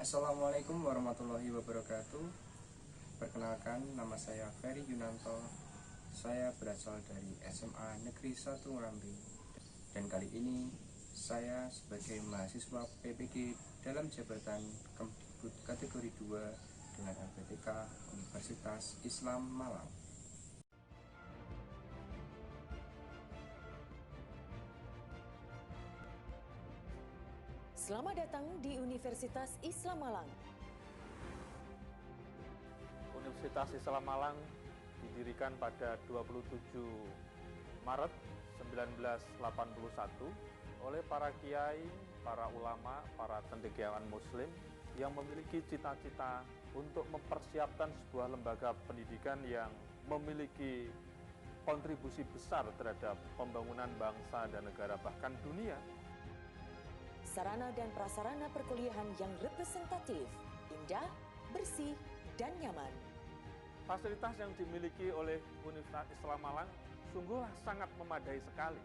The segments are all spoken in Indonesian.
Assalamualaikum warahmatullahi wabarakatuh. Perkenalkan, nama saya Ferry Yunanto. Saya berasal dari SMA Negeri 1 Ngurambi. Dan kali ini saya sebagai mahasiswa PPG dalam jabatan Kemdikbud kategori 2 dengan LPTK Universitas Islam Malang. Selamat datang di Universitas Islam Malang. Universitas Islam Malang didirikan pada 27 Maret 1981 oleh para kiai, para ulama, para cendekiawan muslim yang memiliki cita-cita untuk mempersiapkan sebuah lembaga pendidikan yang memiliki kontribusi besar terhadap pembangunan bangsa dan negara bahkan dunia. Sarana dan prasarana perkuliahan yang representatif, indah, bersih, dan nyaman. Fasilitas yang dimiliki oleh Universitas Islam Malang sungguhlah sangat memadai sekali.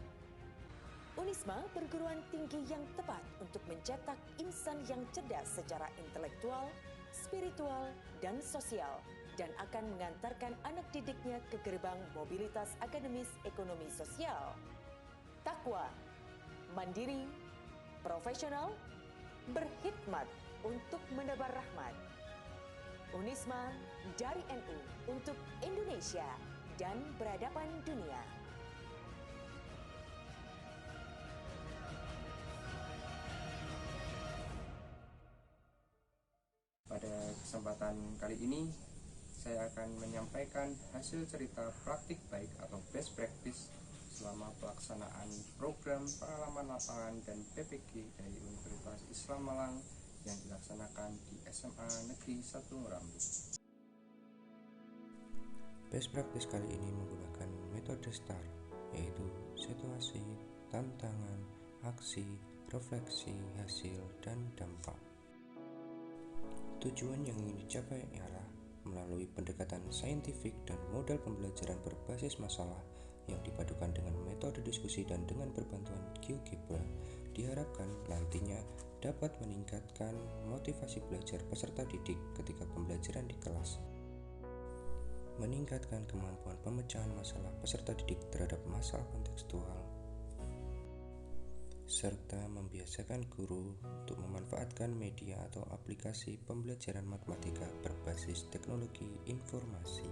Unisma perguruan tinggi yang tepat untuk mencetak insan yang cerdas secara intelektual, spiritual, dan sosial, dan akan mengantarkan anak didiknya ke gerbang mobilitas akademis ekonomi sosial. Takwa, mandiri, profesional, berkhidmat untuk menebar rahmat. Unisma dari NU untuk Indonesia dan peradaban dunia. Pada kesempatan kali ini, saya akan menyampaikan hasil cerita praktik baik atau best practice selama pelaksanaan program pengalaman lapangan dan PPG dari Universitas Islam Malang yang dilaksanakan di SMA Negeri 1 Ngurambi. Best practice kali ini menggunakan metode STAR, yaitu situasi, tantangan, aksi, refleksi, hasil, dan dampak. Tujuan yang ingin dicapai ialah melalui pendekatan saintifik dan model pembelajaran berbasis masalah yang dipadukan dengan metode diskusi dan dengan berbantuan GeoGebra, diharapkan nantinya dapat meningkatkan motivasi belajar peserta didik ketika pembelajaran di kelas, meningkatkan kemampuan pemecahan masalah peserta didik terhadap masalah kontekstual, serta membiasakan guru untuk memanfaatkan media atau aplikasi pembelajaran matematika berbasis teknologi informasi.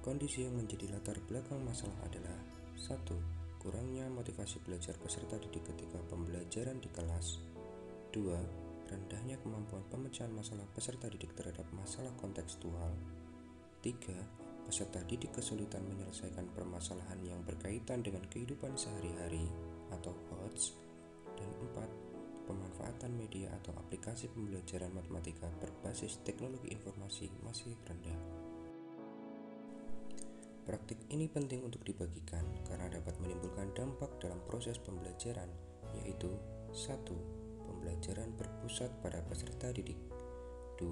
Kondisi yang menjadi latar belakang masalah adalah 1. Kurangnya motivasi belajar peserta didik ketika pembelajaran di kelas. 2. Rendahnya kemampuan pemecahan masalah peserta didik terhadap masalah kontekstual. 3. Peserta didik kesulitan menyelesaikan permasalahan yang berkaitan dengan kehidupan sehari-hari atau HOTS. Dan 4. Pemanfaatan media atau aplikasi pembelajaran matematika berbasis teknologi informasi masih rendah. Praktik ini penting untuk dibagikan karena dapat menimbulkan dampak dalam proses pembelajaran, yaitu 1. Pembelajaran berpusat pada peserta didik. 2.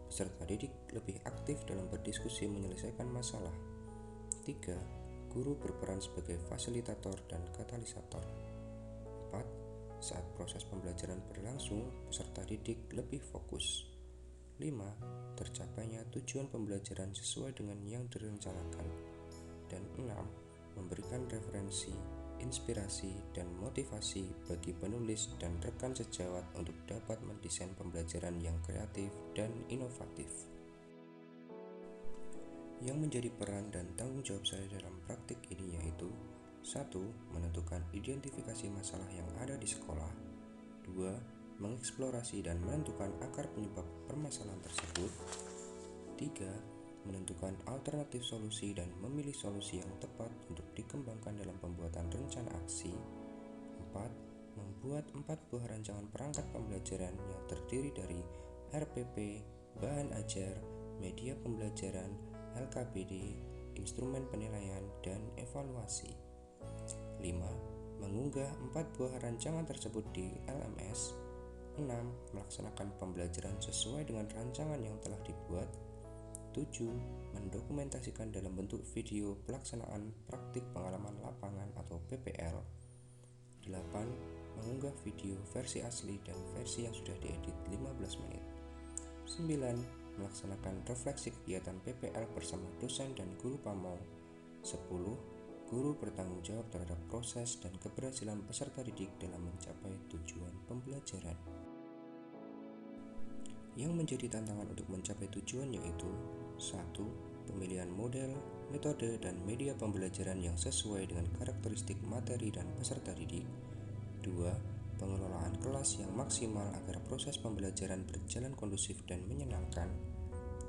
Peserta didik lebih aktif dalam berdiskusi menyelesaikan masalah. 3. Guru berperan sebagai fasilitator dan katalisator. 4. Saat proses pembelajaran berlangsung, peserta didik lebih fokus. 5. Tercapainya tujuan pembelajaran sesuai dengan yang direncanakan. Dan 6. Memberikan referensi, inspirasi, dan motivasi bagi penulis dan rekan sejawat untuk dapat mendesain pembelajaran yang kreatif dan inovatif. Yang menjadi peran dan tanggung jawab saya dalam praktik ini yaitu 1. Menentukan identifikasi masalah yang ada di sekolah. 2. Mengeksplorasi dan menentukan akar penyebab permasalahan tersebut. 3. Menentukan alternatif solusi dan memilih solusi yang tepat untuk dikembangkan dalam pembuatan rencana aksi. 4. Membuat 4 buah rancangan perangkat pembelajaran yang terdiri dari RPP, bahan ajar, media pembelajaran, LKPD, instrumen penilaian, dan evaluasi. 5. Mengunggah 4 buah rancangan tersebut di LMS. 6. Melaksanakan pembelajaran sesuai dengan rancangan yang telah dibuat. 7. Mendokumentasikan dalam bentuk video pelaksanaan praktik pengalaman lapangan atau PPL. 8. mengunggah video versi asli dan versi yang sudah diedit 15 menit. 9. Melaksanakan refleksi kegiatan PPL bersama dosen dan guru PAMO. 10. Guru bertanggung jawab terhadap proses dan keberhasilan peserta didik dalam mencapai tujuan pembelajaran. Yang menjadi tantangan untuk mencapai tujuan yaitu 1. Pemilihan model, metode, dan media pembelajaran yang sesuai dengan karakteristik materi dan peserta didik. 2. Pengelolaan kelas yang maksimal agar proses pembelajaran berjalan kondusif dan menyenangkan.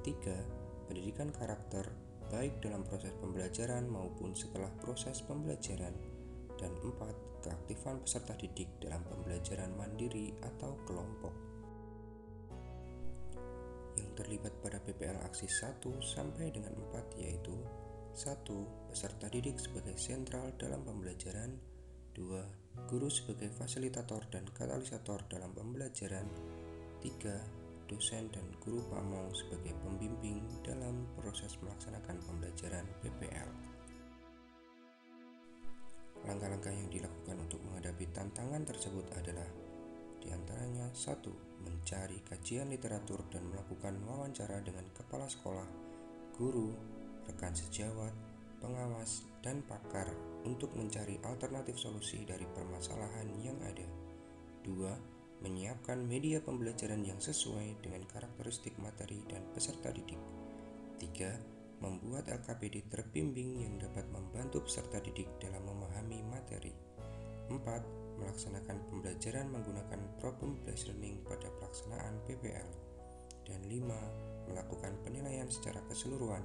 3. Pendidikan karakter, baik dalam proses pembelajaran maupun setelah proses pembelajaran. Dan 4. Keaktifan peserta didik dalam pembelajaran mandiri atau kelompok. Yang terlibat pada PPL aksi 1 sampai dengan 4 yaitu 1. Peserta didik sebagai sentral dalam pembelajaran. 2. Guru sebagai fasilitator dan katalisator dalam pembelajaran. 3. Dosen dan guru PAMO sebagai pembimbing dalam proses melaksanakan pembelajaran PPL. Langkah-langkah yang dilakukan untuk menghadapi tantangan tersebut adalah diantaranya 1. Mencari kajian literatur dan melakukan wawancara dengan kepala sekolah, guru, rekan sejawat, pengawas, dan pakar untuk mencari alternatif solusi dari permasalahan yang ada. 2. Menyiapkan media pembelajaran yang sesuai dengan karakteristik materi dan peserta didik. 3. Membuat LKPD terbimbing yang dapat membantu peserta didik dalam memahami materi. 4. Melaksanakan pembelajaran menggunakan problem-based learning pada pelaksanaan PPL. Dan 5. Melakukan penilaian secara keseluruhan,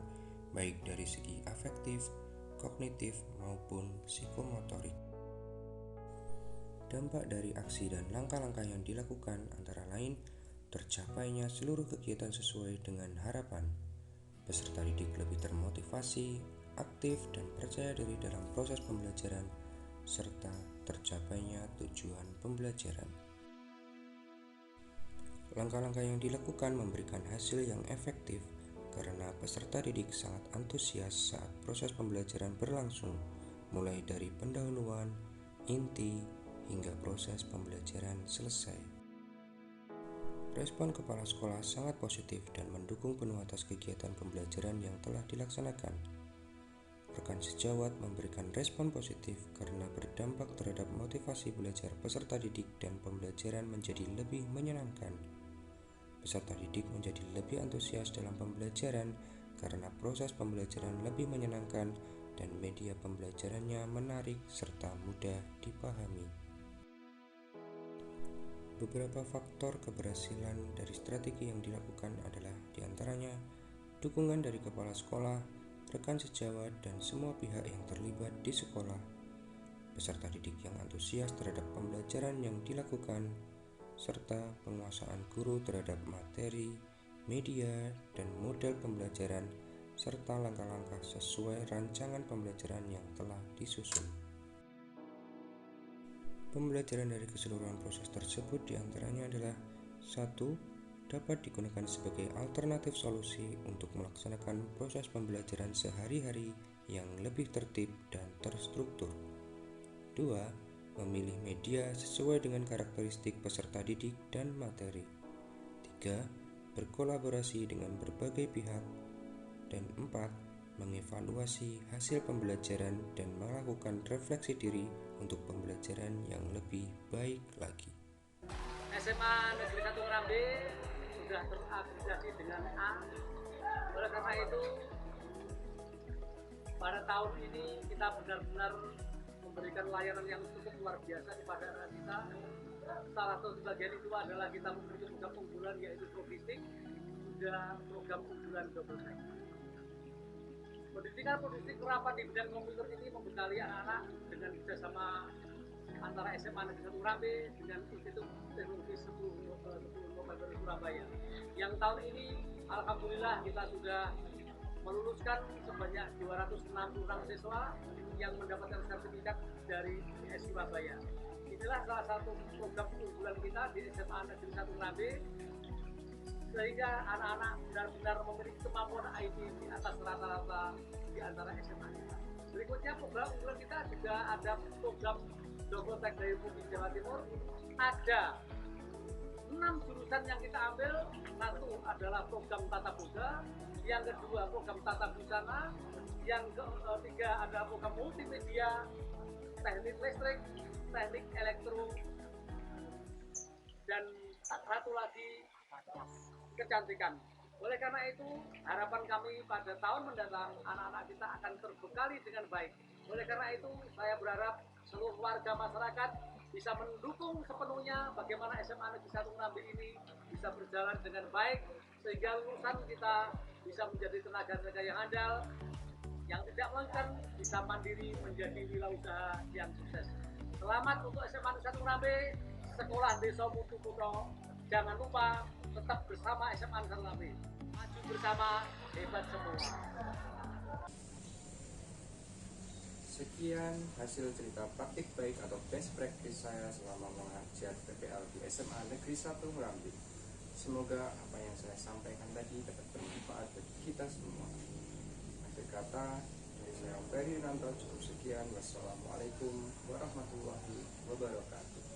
baik dari segi afektif, kognitif, maupun psikomotorik. Dampak dari aksi dan langkah-langkah yang dilakukan antara lain tercapainya seluruh kegiatan sesuai dengan harapan. Peserta didik lebih termotivasi, aktif, dan percaya diri dalam proses pembelajaran, serta tercapainya tujuan pembelajaran. Langkah-langkah yang dilakukan memberikan hasil yang efektif karena peserta didik sangat antusias saat proses pembelajaran berlangsung, mulai dari pendahuluan, inti, hingga proses pembelajaran selesai. Respon kepala sekolah sangat positif dan mendukung penuh atas kegiatan pembelajaran yang telah dilaksanakan. Rekan sejawat memberikan respon positif karena berdampak terhadap motivasi belajar peserta didik dan pembelajaran menjadi lebih menyenangkan. Peserta didik menjadi lebih antusias dalam pembelajaran karena proses pembelajaran lebih menyenangkan dan media pembelajarannya menarik serta mudah dipahami. Beberapa faktor keberhasilan dari strategi yang dilakukan adalah diantaranya dukungan dari kepala sekolah, rekan sejawat, dan semua pihak yang terlibat di sekolah, peserta didik yang antusias terhadap pembelajaran yang dilakukan, serta penguasaan guru terhadap materi, media, dan model pembelajaran, serta langkah-langkah sesuai rancangan pembelajaran yang telah disusun. Pembelajaran dari keseluruhan proses tersebut diantaranya adalah 1. Dapat digunakan sebagai alternatif solusi untuk melaksanakan proses pembelajaran sehari-hari yang lebih tertib dan terstruktur. 2. Memilih media sesuai dengan karakteristik peserta didik dan materi. 3. Berkolaborasi dengan berbagai pihak. Dan 4. Mengevaluasi hasil pembelajaran dan melakukan refleksi diri untuk pembelajaran yang lebih baik lagi. SMA Negeri 1 Ngerambe sudah terakreditasi dengan A. Oleh karena itu, pada tahun ini kita benar-benar memberikan layanan yang cukup luar biasa kepada anak kita. Salah satu bagian itu adalah kita memiliki program unggulan yaitu logistik, juga program unggulan double check. Pendidikan produksi kerapan di bidang komputer ini membekali anak-anak dengan kerjasama antara SMA Negeri 1 Ngerambe dengan Institut Teknologi 10 November Surabaya. Yang tahun ini alhamdulillah kita sudah meluluskan sebanyak 266 siswa yang mendapatkan sertifikat dari ITS Surabaya. Inilah salah satu program unggulan kita di SMA Negeri 1 Ngerambe, sehingga anak-anak benar-benar memiliki kemampuan IT di atas rata-rata di antara SMA kita. Berikutnya program unggulan kita juga ada program Joko Teknik Bumi Jawa Timur ada 6 jurusan yang kita ambil. Satu adalah program tata boga, yang kedua program tata busana, yang ketiga ada program multimedia, teknik listrik, teknik elektro, dan satu lagi kecantikan. Oleh karena itu, harapan kami pada tahun mendatang anak-anak kita akan terbekali dengan baik. Oleh karena itu, saya berharap seluruh warga masyarakat bisa mendukung sepenuhnya bagaimana SMA Negeri 1 Ngerambi ini bisa berjalan dengan baik, sehingga lulusan kita bisa menjadi tenaga-tenaga yang andal, yang tidak melengkar, bisa mandiri menjadi wirausaha yang sukses. Selamat untuk SMA Negeri 1 Ngerambi, Sekolah Desa Mutu Kutro. Jangan lupa tetap bersama SMA Negeri 1 Ngerambi. Maju bersama, hebat semua. Sekian hasil cerita praktik baik atau best practice saya selama mengajar PPL di SMA Negeri 1 Ngerambi. Semoga apa yang saya sampaikan tadi dapat bermanfaat bagi kita semua. Akhir kata, dari saya Ferry Yunanto cukup sekian. Wassalamualaikum warahmatullahi wabarakatuh.